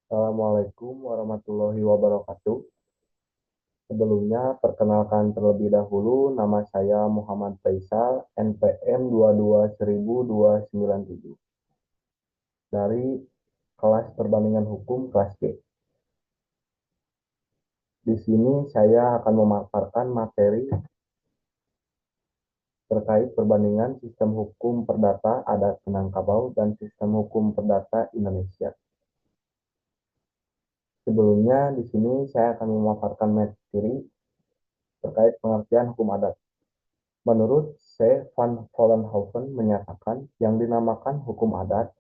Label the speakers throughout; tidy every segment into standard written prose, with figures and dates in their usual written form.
Speaker 1: Assalamualaikum warahmatullahi wabarakatuh. Sebelumnya, perkenalkan terlebih dahulu, nama saya Muhammad Faisal, NPM 22.297, dari kelas perbandingan hukum kelas G. Di sini saya akan memaparkan materi terkait perbandingan sistem hukum perdata adat Minangkabau dan sistem hukum perdata Indonesia. Sebelumnya, di sini saya akan memaparkan materi terkait pengertian hukum adat. Menurut C. van Vollenhoven menyatakan, yang dinamakan hukum adat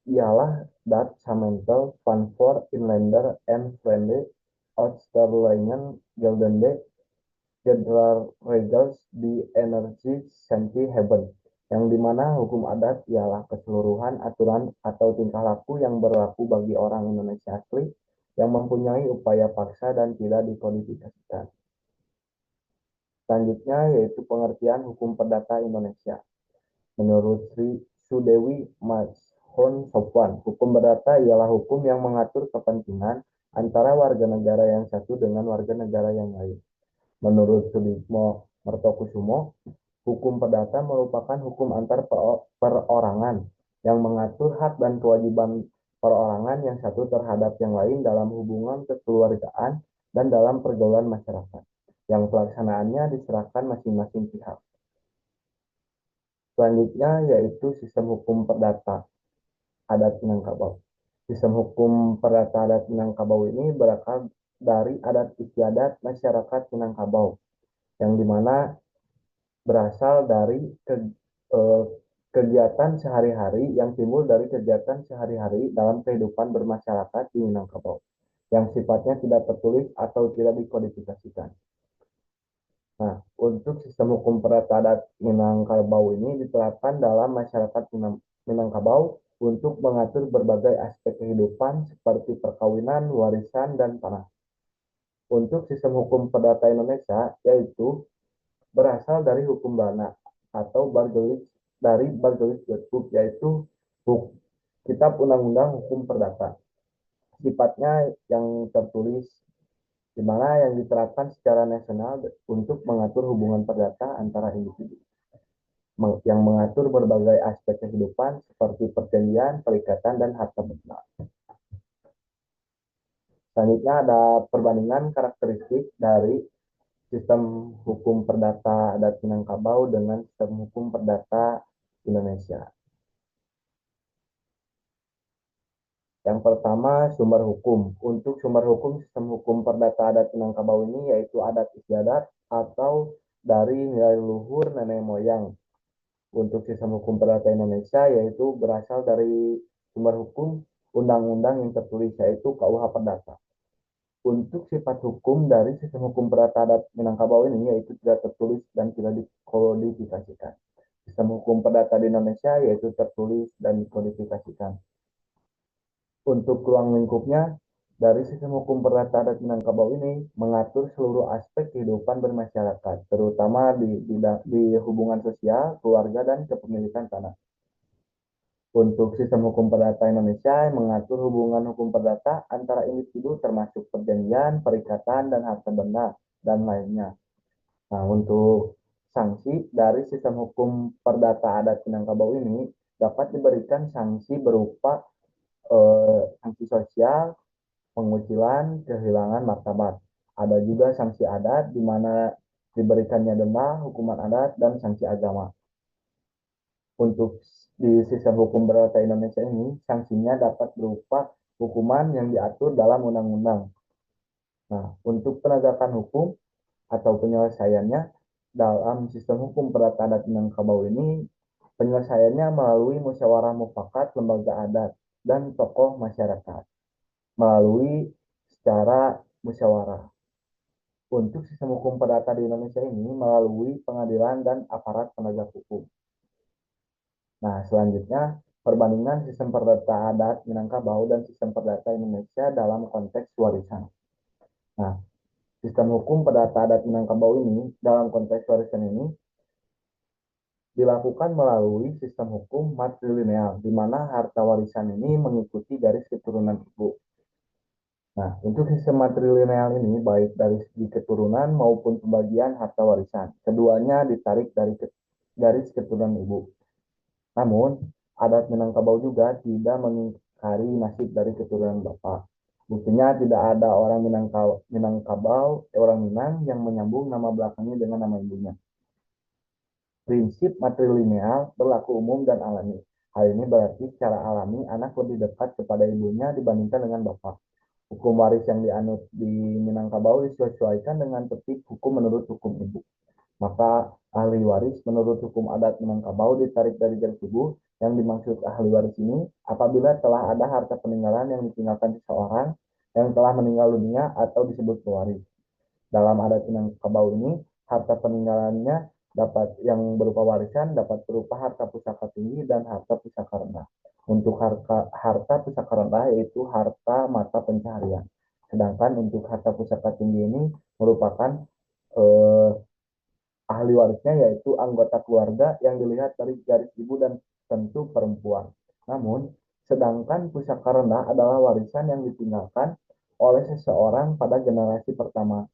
Speaker 1: ialah dat Samentel van voor inlander en vreemde uitsterlingen geldende regels die energi senti hebben, yang dimana hukum adat ialah keseluruhan aturan atau tingkah laku yang berlaku bagi orang Indonesia asli yang mempunyai upaya paksa dan tidak dikodifikasikan. Selanjutnya yaitu pengertian hukum perdata Indonesia. Menurut Sri Sudewi Mashon Sofwan, hukum perdata ialah hukum yang mengatur kepentingan antara warga negara yang satu dengan warga negara yang lain. Menurut Suditmo Mertokusumo, hukum perdata merupakan hukum antar perorangan yang mengatur hak dan kewajiban perorangan yang satu terhadap yang lain dalam hubungan kekeluargaan dan dalam pergaulan masyarakat, yang pelaksanaannya diserahkan masing-masing pihak. Selanjutnya yaitu sistem hukum perdata adat Minangkabau. Sistem hukum perdata adat Minangkabau ini berakar dari adat istiadat masyarakat Minangkabau, yang dimana berasal dari eh, kegiatan sehari-hari yang timbul dari kegiatan sehari-hari dalam kehidupan bermasyarakat di Minangkabau, yang sifatnya tidak tertulis atau tidak dikodifikasikan. Nah, untuk sistem hukum perdata adat Minangkabau ini diterapkan dalam masyarakat Minangkabau untuk mengatur berbagai aspek kehidupan seperti perkawinan, warisan, dan tanah. Untuk sistem hukum perdata Indonesia, yaitu berasal dari hukum Bana atau Bargelis Wetbook, yaitu Kitab Undang-Undang Hukum Perdata. Sifatnya yang tertulis, di mana yang diterapkan secara nasional untuk mengatur hubungan perdata antara individu, yang mengatur berbagai aspek kehidupan seperti perjanjian, perikatan, dan harta benda. Selanjutnya ada perbandingan karakteristik dari sistem hukum perdata adat Minangkabau dengan sistem hukum perdata Indonesia. Yang pertama, sumber hukum. Untuk sumber hukum sistem hukum perdata adat Minangkabau ini yaitu adat istiadat atau dari nilai luhur nenek moyang. Untuk sistem hukum perdata Indonesia yaitu berasal dari sumber hukum undang-undang yang tertulis, yaitu KUH Perdata. Untuk sifat hukum dari sistem hukum perdata adat Minangkabau ini yaitu tidak tertulis dan tidak dikodifikasikan. Sistem hukum perdata di Indonesia yaitu tertulis dan dikodifikasikan. Untuk ruang lingkupnya, dari sistem hukum perdata adat Minangkabau ini mengatur seluruh aspek kehidupan bermasyarakat, terutama di hubungan sosial, keluarga, dan kepemilikan tanah. Untuk sistem hukum perdata Indonesia mengatur hubungan hukum perdata antara individu termasuk perjanjian, perikatan, dan harta benda, dan lainnya. Nah, untuk sanksi dari sistem hukum perdata adat Minangkabau ini dapat diberikan sanksi berupa sanksi sosial, pengucilan, kehilangan martabat. Ada juga sanksi adat di mana diberikannya denda, hukuman adat, dan sanksi agama. Untuk di sistem hukum perdata Indonesia ini, sanksinya dapat berupa hukuman yang diatur dalam undang-undang. Nah, untuk penegakan hukum atau penyelesaiannya dalam sistem hukum perdata adat Minangkabau ini, penyelesaiannya melalui musyawarah mufakat lembaga adat dan tokoh masyarakat melalui secara musyawarah. Untuk sistem hukum perdata di Indonesia ini melalui pengadilan dan aparat penegak hukum. Nah, selanjutnya perbandingan sistem perdata adat Minangkabau dan sistem perdata Indonesia dalam konteks warisan. Nah, sistem hukum perdata adat Minangkabau ini dalam konteks warisan ini dilakukan melalui sistem hukum matrilineal, di mana harta warisan ini mengikuti garis keturunan ibu. Nah, untuk sistem matrilineal ini baik dari segi keturunan maupun pembagian harta warisan, keduanya ditarik dari garis keturunan ibu. Namun, adat Minangkabau juga tidak mengingkari nasib dari keturunan bapak. Buktinya tidak ada orang Minangkabau, orang Minang yang menyambung nama belakangnya dengan nama ibunya. Prinsip matrilineal berlaku umum dan alami. Hal ini berarti secara alami anak lebih dekat kepada ibunya dibandingkan dengan bapak. Hukum waris yang dianut di Minangkabau disesuaikan dengan tertib hukum menurut hukum ibu. Maka ahli waris menurut hukum adat Minangkabau ditarik dari garis ibu. Yang dimaksud ahli waris ini apabila telah ada harta peninggalan yang ditinggalkan seseorang yang telah meninggal dunia atau disebut pewaris. Dalam adat Minangkabau ini, harta peninggalannya dapat yang berupa warisan dapat berupa harta pusaka tinggi dan harta pusaka rendah. Untuk harta pusaka rendah yaitu harta mata pencaharian. Sedangkan untuk harta pusaka tinggi ini merupakan eh, ahli warisnya yaitu anggota keluarga yang dilihat dari garis ibu dan tentu perempuan. Namun, sedangkan pusaka rendah adalah warisan yang ditinggalkan oleh seseorang pada generasi pertama,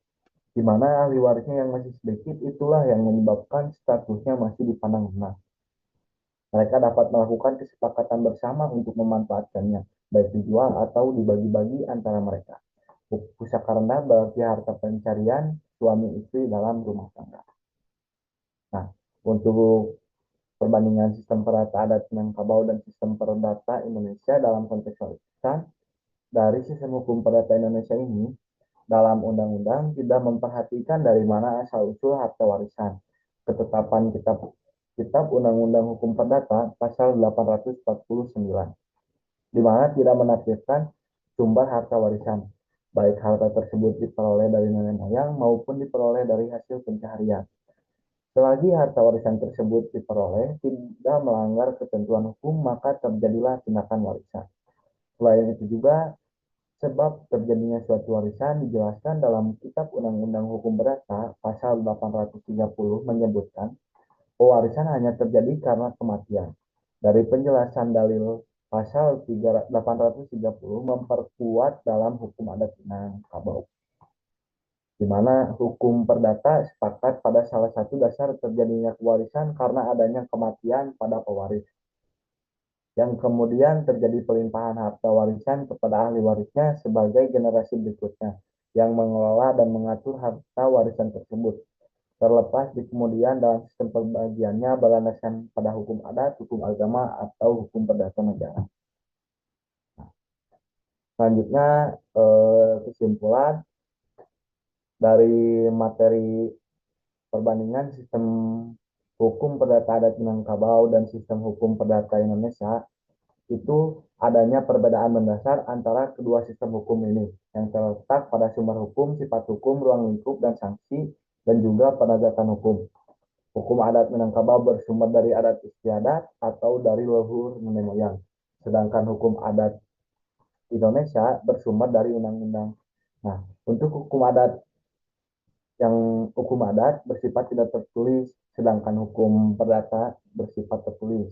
Speaker 1: di mana ahli warisnya yang masih sedikit itulah yang menyebabkan statusnya masih dipandang rendah. Mereka dapat melakukan kesepakatan bersama untuk memanfaatkannya, baik dijual atau dibagi-bagi antara mereka. Pusaka rendah berarti harta pencarian suami istri dalam rumah tangga. Nah, untuk perbandingan sistem perdata adat Minangkabau dan sistem perdata Indonesia dalam konteks warisan, dari sistem hukum perdata Indonesia ini, dalam undang-undang tidak memperhatikan dari mana asal-usul harta warisan. Ketetapan kitab Undang-Undang Hukum Perdata pasal 849, di mana tidak menafsirkan sumber harta warisan, baik harta tersebut diperoleh dari nenek moyang maupun diperoleh dari hasil pencaharian. Selagi harta warisan tersebut diperoleh tidak melanggar ketentuan hukum, maka terjadilah tindakan warisan. Selain itu juga, sebab terjadinya suatu warisan dijelaskan dalam Kitab Undang-Undang Hukum Perdata pasal 830 menyebutkan pewarisan hanya terjadi karena kematian. Dari penjelasan dalil pasal 830 memperkuat dalam hukum adat Minangkabau, di mana hukum perdata sepakat pada salah satu dasar terjadinya pewarisan karena adanya kematian pada pewaris, yang kemudian terjadi pelimpahan harta warisan kepada ahli warisnya sebagai generasi berikutnya, yang mengelola dan mengatur harta warisan tersebut, terlepas di kemudian dalam sistem pembagiannya berlandaskan pada hukum adat, hukum agama, atau hukum perdata negara. Selanjutnya, kesimpulan dari materi perbandingan sistem hukum perdata adat Minangkabau dan sistem hukum perdata Indonesia, itu adanya perbedaan mendasar antara kedua sistem hukum ini yang terletak pada sumber hukum, sifat hukum, ruang lingkup, dan sanksi, dan juga penegakan hukum. Hukum adat Minangkabau bersumber dari adat istiadat atau dari leluhur nenek moyang, sedangkan hukum adat Indonesia bersumber dari undang-undang. Nah, untuk hukum adat bersifat tidak tertulis, sedangkan hukum perdata bersifat tertulis.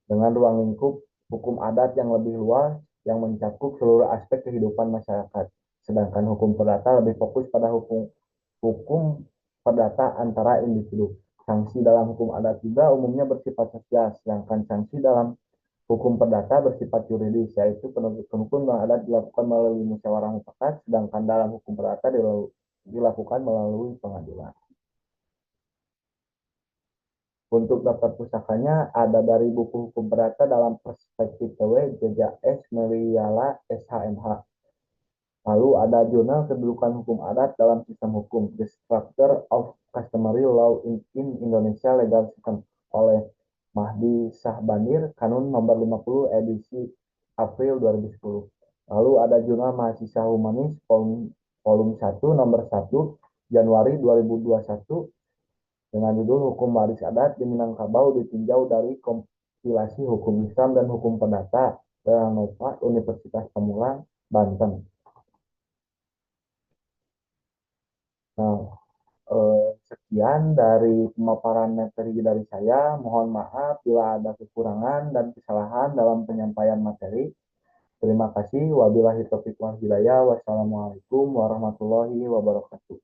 Speaker 1: Dengan ruang lingkup hukum adat yang lebih luas yang mencakup seluruh aspek kehidupan masyarakat, sedangkan hukum perdata lebih fokus pada hukum perdata antara individu. Sanksi dalam hukum adat juga umumnya bersifat sosial, sedangkan sanksi dalam hukum perdata bersifat yuridis, yaitu penegakan hukum yang adat dilakukan melalui musyawarah mufakat, sedangkan dalam hukum perdata dilakukan melalui pengadilan. Untuk daftar pusakanya ada dari buku hukum perdata dalam perspektif TW Jeja S. Meliala SHMH. Lalu ada jurnal kedudukan hukum adat dalam sistem hukum, The Structure of Customary Law in Indonesia Legal System, oleh Mahdi Syahbandir, Kanun nomor 50 edisi April 2010. Lalu ada jurnal Mahasiswa Humanis volume 1 nomor 1 Januari 2021 dengan judul Hukum Waris Adat di Minangkabau ditinjau dari kompilasi hukum Islam dan hukum perdata dari Nova Universitas Pamulang, Banten. Nah, Sekian dari pemaparan materi dari saya. Mohon maaf bila ada kekurangan dan kesalahan dalam penyampaian materi. Terima kasih. Wabillahi taufiq wal hidayah. Wassalamualaikum warahmatullahi wabarakatuh.